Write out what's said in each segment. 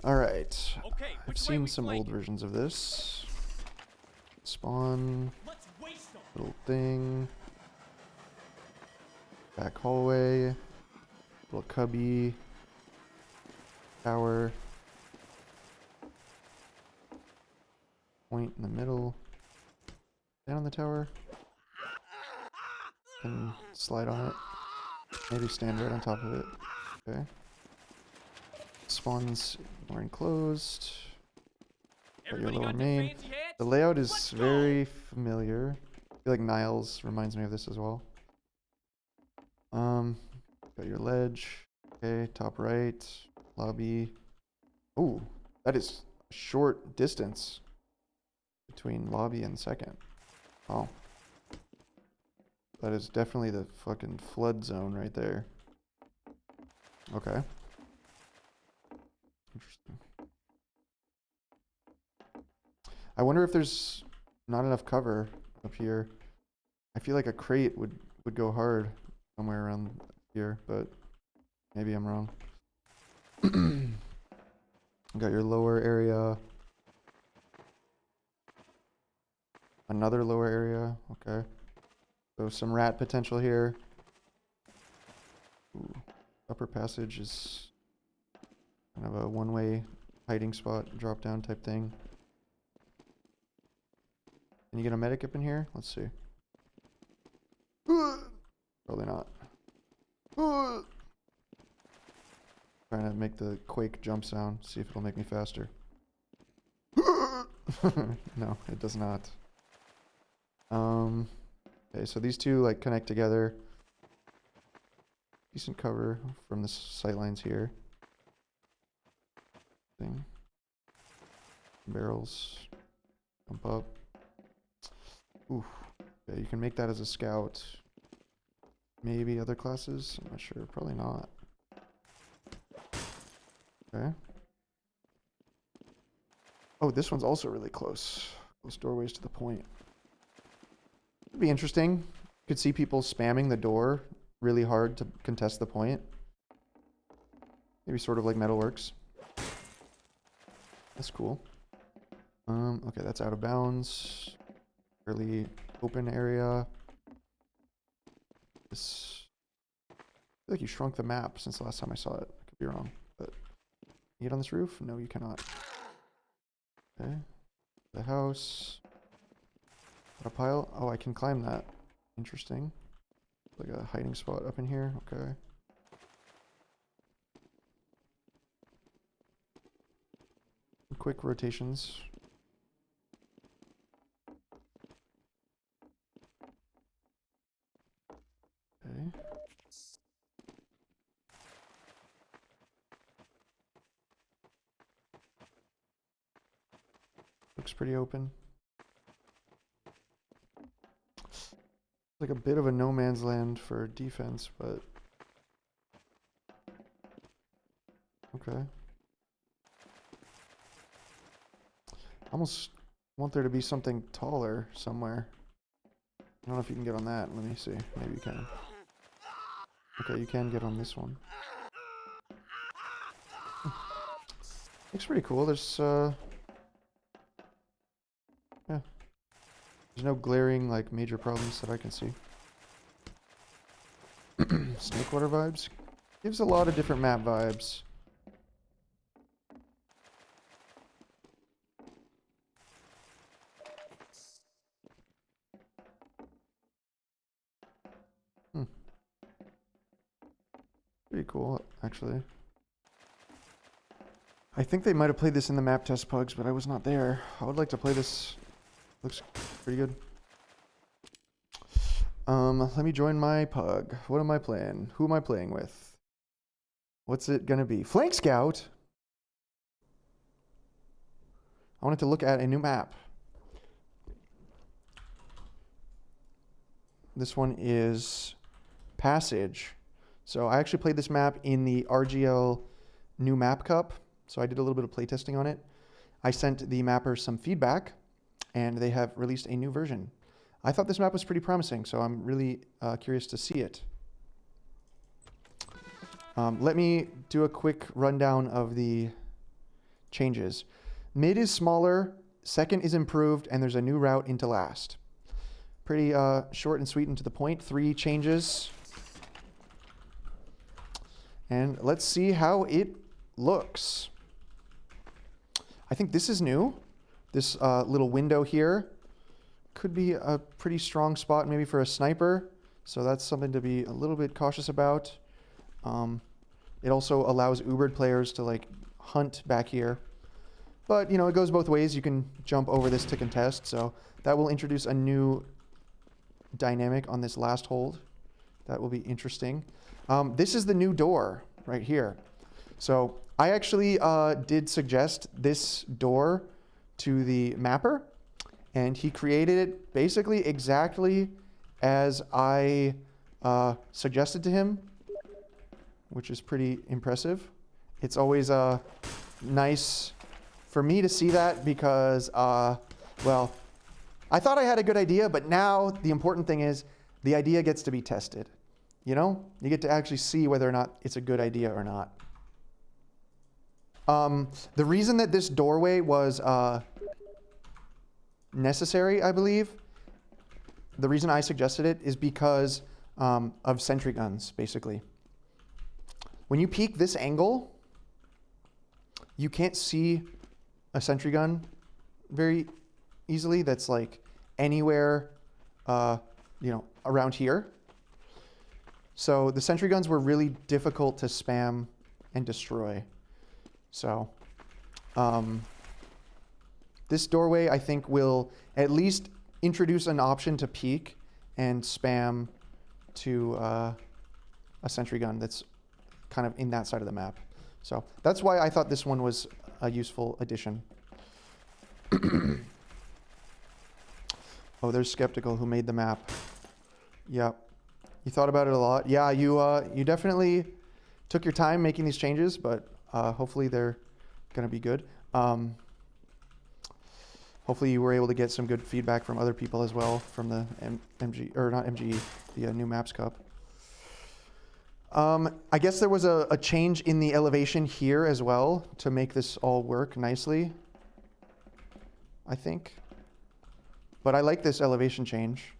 All right. Okay, I've seen some old versions of this. Spawn. Little thing. Back hallway. Little cubby. Tower. Point in the middle. Down on the tower. And slide on it. Maybe stand right on top of it. Okay. Spawns more enclosed. Got your lower main. The layout is very familiar. I feel like Niles reminds me of this as well. Got your ledge. Okay, top right. Lobby. Ooh, that is a short distance between lobby and second. Oh. That is definitely the fucking flood zone right there. Okay. Interesting. I wonder if there's not enough cover up here. I feel like a crate would go hard somewhere around here, but maybe I'm wrong. Got your lower area. Another lower area. Okay. So some rat potential here. Ooh. Upper passage is kind of a one-way hiding spot, drop down type thing. Can you get a medic up in here? Let's see. Probably not. Trying to make the quake jump sound, see if it'll make me faster. No, it does not. Okay, so these two like connect together. Decent cover from the sightlines here. Thing. Barrels. Jump up. Ooh. Okay, you can make that as a scout. Maybe other classes? I'm not sure. Probably not. Okay. Oh, this one's also really close. Close doorways to the point. It'd be interesting. You could see people spamming the door really hard to contest the point. Maybe sort of like Metalworks. That's cool. Okay, that's out of bounds. Fairly open area. This, I feel like you shrunk the map since the last time I saw it. I could be wrong, but you get on this roof? No, you cannot. Okay. The house. Got a pile? Oh, I can climb that. Interesting. Like a hiding spot up in here. Okay. Quick rotations. Okay. Looks pretty open. Like a bit of a no man's land for defense, but okay. Almost want there to be something taller somewhere. I don't know if you can get on that. Let me see. Maybe you can. Okay, you can get on this one. Looks pretty cool. There's yeah. There's no glaring like major problems that I can see. Snakewater vibes. Gives a lot of different map vibes. Pretty cool, actually. I think they might have played this in the map test pugs, but I was not there. I would like to play this. Looks pretty good. Let me join my pug. What am I playing? Who am I playing with? What's it gonna be? Flank Scout? I wanted to look at a new map. This one is Passage. So I actually played this map in the RGL New Map Cup. So I did a little bit of playtesting on it. I sent the mappers some feedback, and they have released a new version. I thought this map was pretty promising, so I'm really curious to see it. Let me do a quick rundown of the changes. Mid is smaller, second is improved, and there's a new route into last. Pretty short and sweet and to the point. 3 changes. And let's see how it looks. I think this is new. This little window here could be a pretty strong spot maybe for a sniper. So that's something to be a little bit cautious about. It also allows Ubered players to like hunt back here. But, you know, it goes both ways. You can jump over this to contest. So that will introduce a new dynamic on this last hold. That will be interesting. This is the new door right here. So I actually did suggest this door to the mapper, and he created it basically exactly as I suggested to him, which is pretty impressive. It's always nice for me to see that because, well, I thought I had a good idea, but now the important thing is the idea gets to be tested. You know, you get to actually see whether or not it's a good idea or not. The reason that this doorway was necessary, I believe, the reason I suggested it is because of sentry guns, basically. When you peek this angle, you can't see a sentry gun very easily that's like anywhere, you know, around here. So the sentry guns were really difficult to spam and destroy. So this doorway, I think, will at least introduce an option to peek and spam to a sentry gun that's kind of in that side of the map. So that's why I thought this one was a useful addition. Oh, there's Skeptical who made the map. Yep. You thought about it a lot. Yeah, you definitely took your time making these changes, but hopefully they're going to be good. Hopefully you were able to get some good feedback from other people as well from the the new Maps Cup. I guess there was a change in the elevation here as well to make this all work nicely, I think. But I like this elevation change.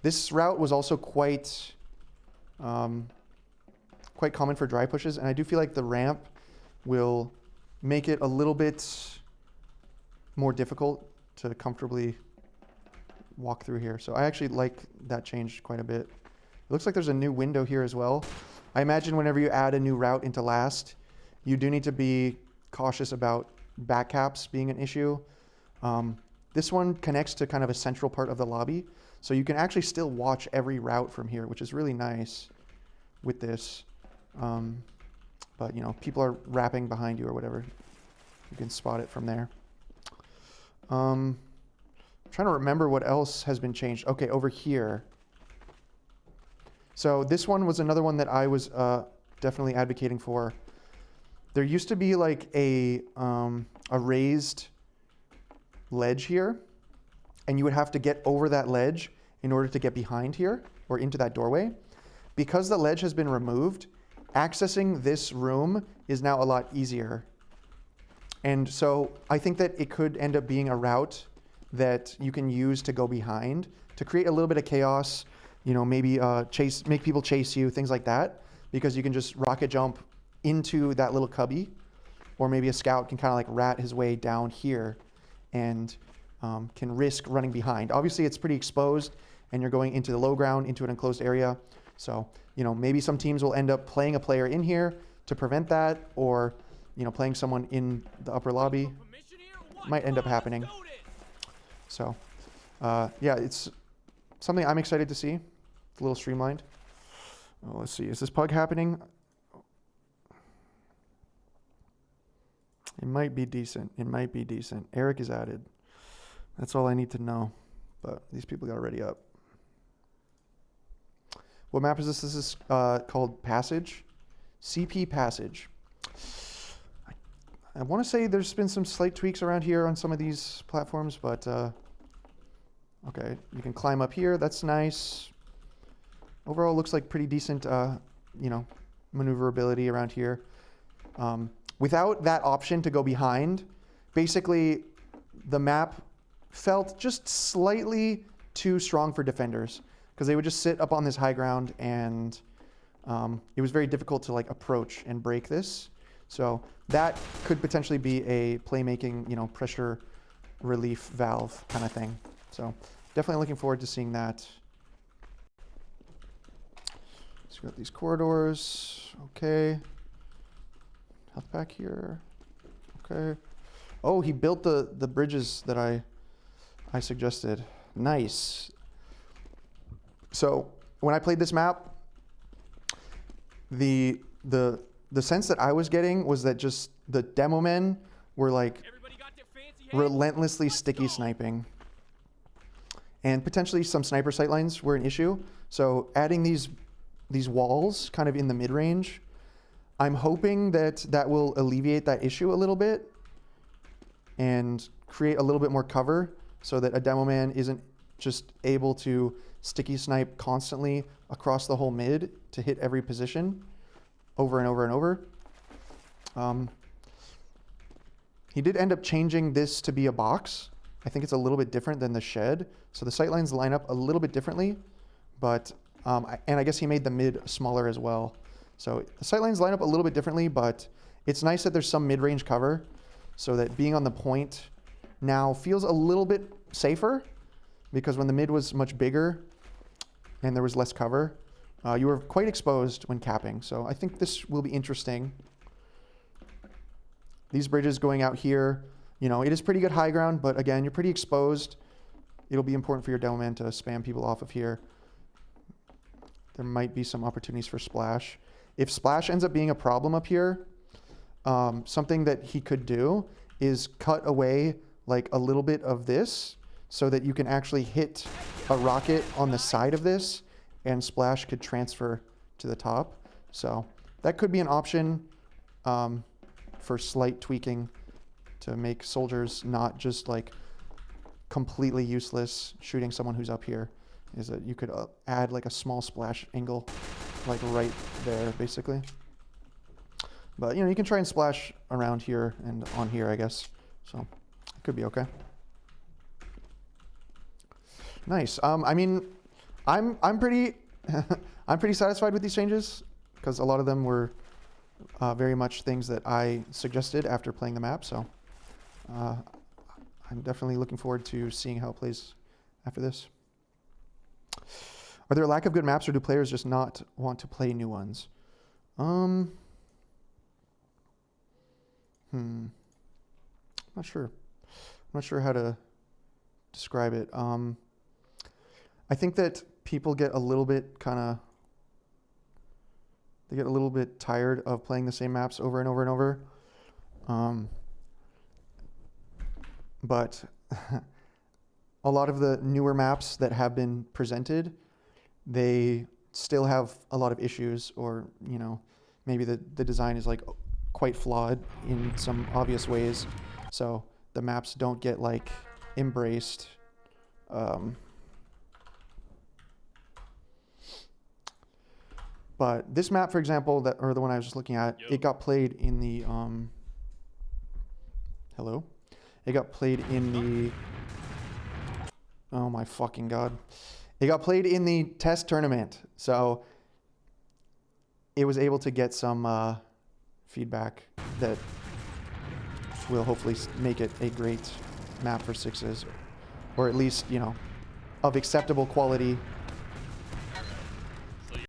This route was also quite common for dry pushes, and I do feel like the ramp will make it a little bit more difficult to comfortably walk through here. So I actually like that change quite a bit. It looks like there's a new window here as well. I imagine whenever you add a new route into last, you do need to be cautious about back caps being an issue. This one connects to kind of a central part of the lobby, so you can actually still watch every route from here, which is really nice with this. But, you know, people are wrapping behind you or whatever. You can spot it from there. I'm trying to remember what else has been changed. Okay, over here. So this one was another one that I was definitely advocating for. There used to be like a raised ledge here, and you would have to get over that ledge in order to get behind here or into that doorway. Because the ledge has been removed, accessing this room is now a lot easier. And so I think that it could end up being a route that you can use to go behind to create a little bit of chaos, you know, maybe make people chase you, things like that, because you can just rocket jump into that little cubby, or maybe a scout can kind of like rat his way down here and can risk running behind. Obviously, it's pretty exposed, and you're going into the low ground, into an enclosed area. So, you know, maybe some teams will end up playing a player in here to prevent that, or, you know, playing someone in the upper lobby. Might end up happening. So, yeah, it's something I'm excited to see. It's a little streamlined. Oh, let's see. Is this pug happening? It might be decent. It might be decent. Eric is added. That's all I need to know. But these people got already up. What map is this? This is called Passage. CP Passage. I want to say there's been some slight tweaks around here on some of these platforms, but okay, you can climb up here. That's nice. Overall, looks like pretty decent, you know, maneuverability around here. without that option to go behind, basically the map felt just slightly too strong for defenders because they would just sit up on this high ground and it was very difficult to like approach and break this. So that could potentially be a playmaking, you know, pressure relief valve kind of thing. So definitely looking forward to seeing that. So we got these corridors. Okay. Health pack here. Okay. Oh, he built the bridges that I suggested. Nice. So when I played this map, the sense that I was getting was that just the demo men were like relentlessly sticky sniping. And potentially some sniper sightlines were an issue. So adding these walls kind of in the mid-range, I'm hoping that that will alleviate that issue a little bit and create a little bit more cover so that a demo man isn't just able to sticky snipe constantly across the whole mid to hit every position over and over and over. He did end up changing this to be a box. I think it's a little bit different than the shed. So the sightlines line up a little bit differently, but, and I guess he made the mid smaller as well. So the sightlines line up a little bit differently, but it's nice that there's some mid-range cover so that being on the point now feels a little bit safer, because when the mid was much bigger and there was less cover, you were quite exposed when capping. So I think this will be interesting. These bridges going out here, you know, it is pretty good high ground, but again, you're pretty exposed. It'll be important for your demo man to spam people off of here. There might be some opportunities for splash. If splash ends up being a problem up here, something that he could do is cut away like a little bit of this so that you can actually hit a rocket on the side of this and splash could transfer to the top. So that could be an option for slight tweaking to make soldiers not just like completely useless shooting someone who's up here, is that you could add like a small splash angle like right there basically. But you know, you can try and splash around here and on here, I guess. So it could be okay. Nice. I mean, I'm pretty I'm pretty satisfied with these changes because a lot of them were very much things that I suggested after playing the map. So I'm definitely looking forward to seeing how it plays after this. Are there a lack of good maps, or do players just not want to play new ones? Not sure. I'm not sure how to describe it. I think that people get a little bit they get a little bit tired of playing the same maps over and over and over. But a lot of the newer maps that have been presented, they still have a lot of issues, or, you know, maybe the design is like quite flawed in some obvious ways. So the maps don't get like embraced. But this map, for example, or the one I was just looking at, it got played in the, hello? It got played in the, oh my fucking God. It got played in the test tournament. So it was able to get some feedback that will hopefully make it a great map for sixes, or at least, you know, of acceptable quality